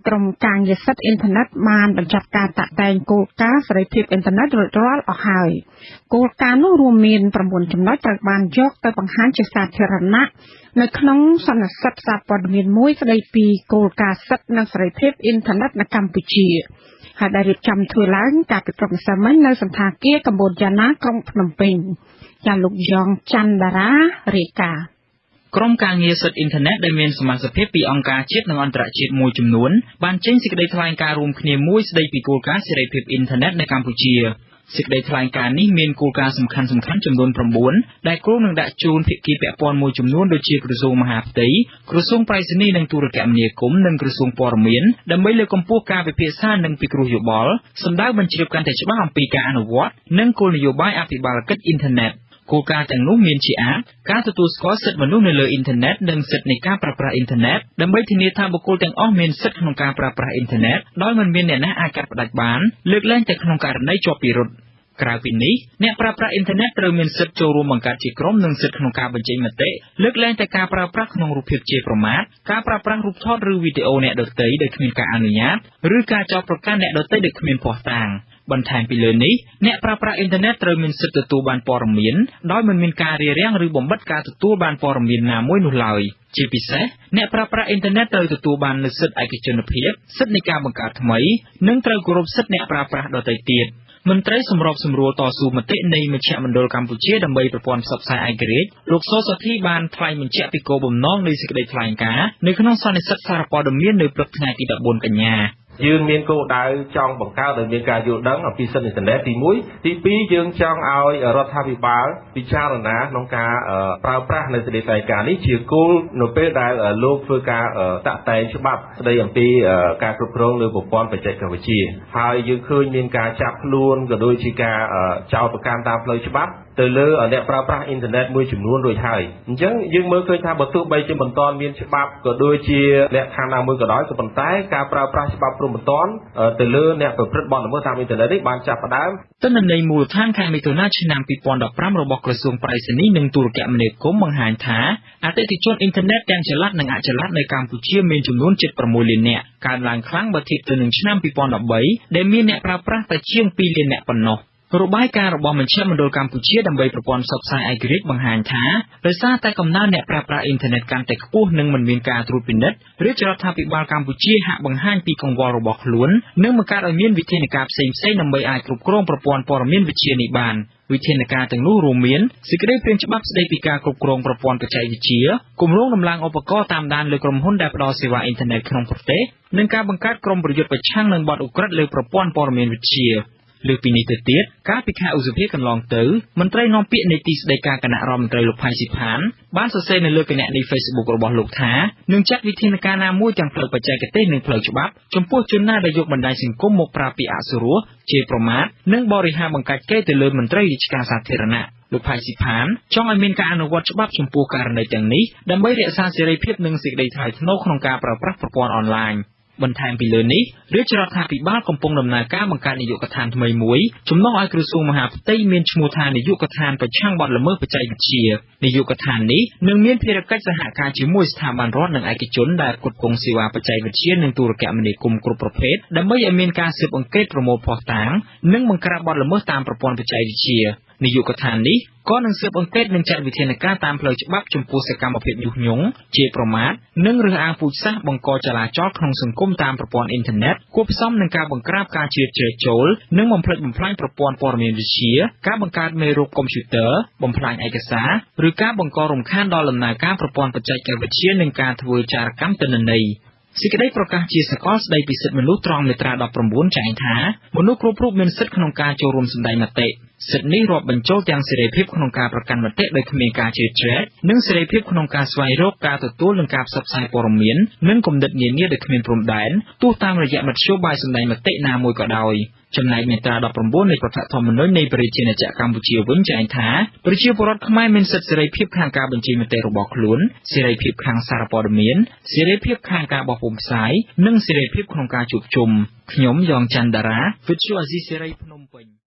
ក្រុមការងារសិទ្ធិអ៊ីនធឺណិតបានបញ្ចប់ការតាក់តែងគោលការណ៍សេរីភាពអ៊ីនធឺណិតរួចរាល់អស់ហើយគោលការណ៍នោះរួមមាន9ចំណុចត្រូវបានយកទៅបង្ហាញជាសាធារណៈនៅក្នុងសន្និសីទសារព័ត៌មានមួយស្ដីពីគោលការណ៍សិទ្ធិនិងសេរីភាពអ៊ីនធឺណិតនៅកម្ពុជាហើយได้រៀបចំធ្វើឡើងកាលពីព្រឹកម្សិលមិញនៅសន្តាគារកម្ពុជាណាក្រុងភ្នំពេញចាលោកយ៉ងច័ន្ទតារារាយការណ៍ក្រុមការងារសិទ្ធិអ៊ីនធឺណិតដែលមានសមាជិកភាពពីអង្គការជាតិនិងអន្តរជាតិមួយចំនួនបានចេញសេចក្តីថ្លែងការណ៍រួមគ្នាមួយស្តីពីគោលការណ៍សេរីភាពអ៊ីនធឺណិតនៅកម្ពុជាសេចក្តីថ្លែងការណ៍នេះមានគោលការណ៍សំខាន់ៗចំនួន9ដែលគ្រូនឹងដាក់ជូនភាគីពាក់ព័ន្ធមួយចំនួនដូចជាក្រសួងមហាផ្ទៃក្រសួងប្រៃសណីនិងទូរគមនាគមន៍និងក្រសួងព័ត៌មានដើម្បីលើកកម្ពស់ការពិភាក្សានិងពិគ្រោះយោបល់សម្ដៅបញ្ជ្រាបកាន់តែច្បាស់អំពីការអនុវត្តនិងគោលនយោបាយអភិបាលកិច្ចអ៊ីនធឺណិតគោលការណ៍ទាំងនោះមានជាអាចការទទួលស្គាល់សិទ្ធិមនុស្សនៅលើអ៊ីនធឺណិតនិងសិទ្ធិនៃការប្រើប្រាស់អ៊ីនធឺណិតដើម្បីធានាថាបុគ្គលទាំងអស់មានសិទ្ធិក្នុងការប្រើប្រាស់អ៊ីនធឺណិតដោយមិនមានអ្នកណាអាចកាត់ផ្តាច់បានលើកលែងតែក្នុងករណីជាប់ពិរុទ្ធក្រៅពីនេះអ្នកប្រើប្រាស់អ៊ីនធឺណិតត្រូវមានសិទ្ធិចូលរួមបង្កើតជាក្រុមនិងសិទ្ធិក្នុងការបញ្ចេញមតិលើកលែងតែការប្រើប្រាស់ក្នុងរូបភាពជាប្រមាថការប្រើប្រាស់រូបថតឬវីដេអូអ្នកដទៃដោយគ្មានការអនុញ្ញាតឬការចោទប្រកាន់អ្នកដទៃដោយគ្មានភស្តុតាងបន្ថែមពីលើនេះអ្នកប្រើប្រាស់អ៊ីនធឺណិតត្រូវមានសិទ្ធិទទួលបានព័ត៌មានដោយមិនមានការរារាំងឬបំបិទការទទួលបានព័ត៌មានណាមួយនោះឡើយជាពិសេសអ្នកប្រើប្រាស់អ៊ីនធឺណិតត្រូវទទួលបាននូវសិទ្ធិឯកជនភាពសិទ្ធិនៃការបង្កើតថ្មីនិងត្រូវគោរពសិទ្ធិអ្នកប្រើប្រាស់ដទៃទៀតមន្ត្រីសម្របសម្រួលតស៊ូមតិនៃមជ្ឈមណ្ឌលកម្ពុជាដើម្បីប្រព័ន្ធផ្សព្វផ្សាយឯករាជ្យលោកសសុធីបានថ្លែងបញ្ជាក់ពីគោលបំណងនៃសេចក្តីថ្លែងការណ៍នៅក្នុងសន្និសីទសារព័ត៌មាននៅព្រឹកថ្ងៃទី14កញ្ញាយើងមានគោលដៅចង់បង្កើតឲ្យមានការយល់ដឹងអំពីសិទ្ធិអ៊ីនធឺណិតទី1ទី2យើងចង់ឲ្យរដ្ឋាភិបាលពិចារណាក្នុងការប្រើប្រាស់នៅសេចក្តីថ្លែងការណ៍នេះជាគោលនៅពេលដែលលោកធ្វើការតាក់តែងច្បាប់ស្តីអំពីការគ្រប់គ្រងលើប្រព័ន្ធបច្ចេកវិទ្យាហើយយើងឃើញមានការចាប់ខ្លួនក៏ដូចជាការចោទប្រកាន់តាមផ្លូវច្បាប់ទៅលើអ្នកប្រើប្រាស់អ៊ីនធឺណិតមួយចំនួនរួចហើយអញ្ចឹងយើងមើលឃើញថាបើទោះបីជាមិនទាន់មានច្បាប់ក៏ដូចជាលក្ខខណ្ឌណាមួយក៏ដោយក៏ប៉ុន្តែការប្រើប្រាស់ច្បាប់ព្រមមិនទាន់ទៅលើអ្នកប្រព្រឹត្តបទល្មើសតាមអ៊ីនធឺណិតនេះបានចាប់ផ្ដើមទិន្នន័យមូលដ្ឋានខែមិថុនាឆ្នាំ2015របស់ក្រសួងប្រៃសណីនិងទូរគមនាគមន៍បង្ហាញថាអតិថិជនអ៊ីនធឺណិតទាំងចល័តនិងអចល័តនៅកម្ពុជាមានចំនួនជិត6លាននាក់កើនឡើងខ្លាំងបើធៀបទៅនឹងឆ្នាំ2013ដែលមានអ្នកប្រើប្រាស់តែជាង2លាននាក់ប៉ុណ្ណោះរបាយការណ៍របស់មជ្ឈមណ្ឌលកម្ពុជាដើម្បីប្រព័ន្ធផ្សព្វផ្សាយឯករាជ្យបង្ហាញថាដោយសារតែកំណើនអ្នកប្រើប្រាស់អ៊ីនធឺណិតកាន់តែខ្ពស់និងមិនមានការត្រួតពិនិត្យរាជរដ្ឋាភិបាលកម្ពុជាហាក់បង្ហាញពីកង្វល់របស់ខ្លួននិងបង្កើតឲ្យមានវិធានការផ្សេងៗដើម្បីអាចគ្រប់គ្រងប្រព័ន្ធព័ត៌មានវិទ្យានេះបានវិធានការទាំងនោះរួមមានសេចក្តីព្រាងច្បាប់ស្តីពីការគ្រប់គ្រងប្រព័ន្ធបច្ចេកវិទ្យាគម្រោងដំឡើងឧបករណ៍តាមដានលើក្រុមហ៊ុនដែលផ្ដល់សេវាអ៊ីនធឺណិតក្នុងប្រទេសនិងការបង្កើតក្រុមប្រយុទ្ធប្រឆាំងនឹងបទឧក្រិដ្ឋលើប្រព័ន្ធព័ត៌មានវិទ្យាលើពីនេះទៅទៀតកាលពីខែឧសភាកន្លងទៅមន្ត្រីនាំពាក្យនៃទីស្តីការគណៈរដ្ឋមន្ត្រីលោកផៃស៊ីផានបានសរសេរនៅលើគណនី Facebook របស់លោកថានឹងចាត់វិធានការណាមួយទាំងផ្លូវបច្ចេកទេសនិងផ្លូវច្បាប់ចំពោះជនណាដែលយកបណ្ដាញសង្គមមកប្រើពាក្យអសុរោះជេរប្រមាថនិងបរិហាបង្កាច់គេទៅលើមន្ត្រីរាជការសាធារណៈលោកផៃស៊ីផានចង់ឲ្យមានការអនុវត្តច្បាប់ចំពោះករណីទាំងនេះដើម្បីរក្សាសេរីភាពនិងសេចក្តីថ្លៃថ្នូរក្នុងការប្រើប្រាស់ប្រព័ន្ធអនឡាញបន្ថែមពីលើនេះរាជរដ្ឋាភិបាលកំពុងដំណើរការបង្កើតនាយកដ្ឋានថ្មីមួយចំណុះឲ្យក្រសួងមហាផ្ទៃមានឈ្មោះថានាយកដ្ឋានប្រឆាំងបទល្មើសបច្ចេកវិទ្យានាយកដ្ឋាននេះនឹងមានភារកិច្ចសហការជាមួយស្ថាប័នរដ្ឋនិងឯកជនដែលផ្គត់ផ្គង់សេវាបច្ចេកវិទ្យានិងទូរគមនាគមន៍គ្រប់ប្រភេទដើម្បីឲ្យមានការស៊ើបអង្កេតប្រមូលភស្តុតាងនិងបង្ក្រាបបទល្មើសតាមប្រព័ន្ធបច្ចេកវិទ្យានាយកដ្ឋាននេះក៏នឹងស៊ើបអង្កេតនិងចាត់វិធានការតាមផ្លូវច្បាប់ចំពោះសកម្មភាពញុះញង់ជេរប្រមាថនិងរើសអើងពូជសាសន៍បង្កចលាចលក្នុងសង្គមតាមប្រព័ន្ធអ៊ីនធឺណិតគួបផ្សំនឹងការបង្ក្រាបការជ្រៀតជ្រែកចូលនិងបំផ្លិចបំផ្លាញប្រព័ន្ធព័ត៌មានវិទ្យាការបង្កើតមេរោគកុំព្យូទ័របំផ្លាញឯកសារឬការបង្ករំខានដល់ដំណើរការប្រព័ន្ធបច្ចេកវិទ្យានិងការធ្វើចារកម្មទិន្នន័យសេចក្តីប្រកាសជាសកលស្តីពីសិទ្ធិមនុស្សត្រង់មាត្រា19ចែងថាមនុស្សគ្រប់រូបមានសិទ្ធិក្នុងការចូលរួមសម្ដែងមតិសិទ្ធិនេះរាប់បញ្ចូលទាំងសេរីភាពក្នុងការប្រកាន់មតិដោយគ្មានការជ្រៀតជ្រែកនិងសេរីភាពក្នុងការស្វែងរកការទទួលនិងការផ្សព្វផ្សាយព័ត៌មាននិងគំនិតនានាដោយគ្មានព្រំដែនទោះតាមរយៈមធ្យោបាយសម្ដែងមតិណាមួយក៏ដោយចំណែកមាត្រា19នៃរដ្ឋធម្មនុញ្ញនៃប្រជាជាតិកម្ពុជាវិញចែងថាប្រជាពលរដ្ឋខ្មែរមានសិទ្ធិសេរីភាពខាងការបញ្ចេញមតិរបស់ខ្លួនសេរីភាពខាងសារព័ត៌មានសេរីភាពខាងការបោះពុម្ពផ្សាយនិងសេរីភាពក្នុងការជួបជុំខ្ញុំយ៉ងច័ន្ទតារា Visual Asia សេរីភ្នំពេញ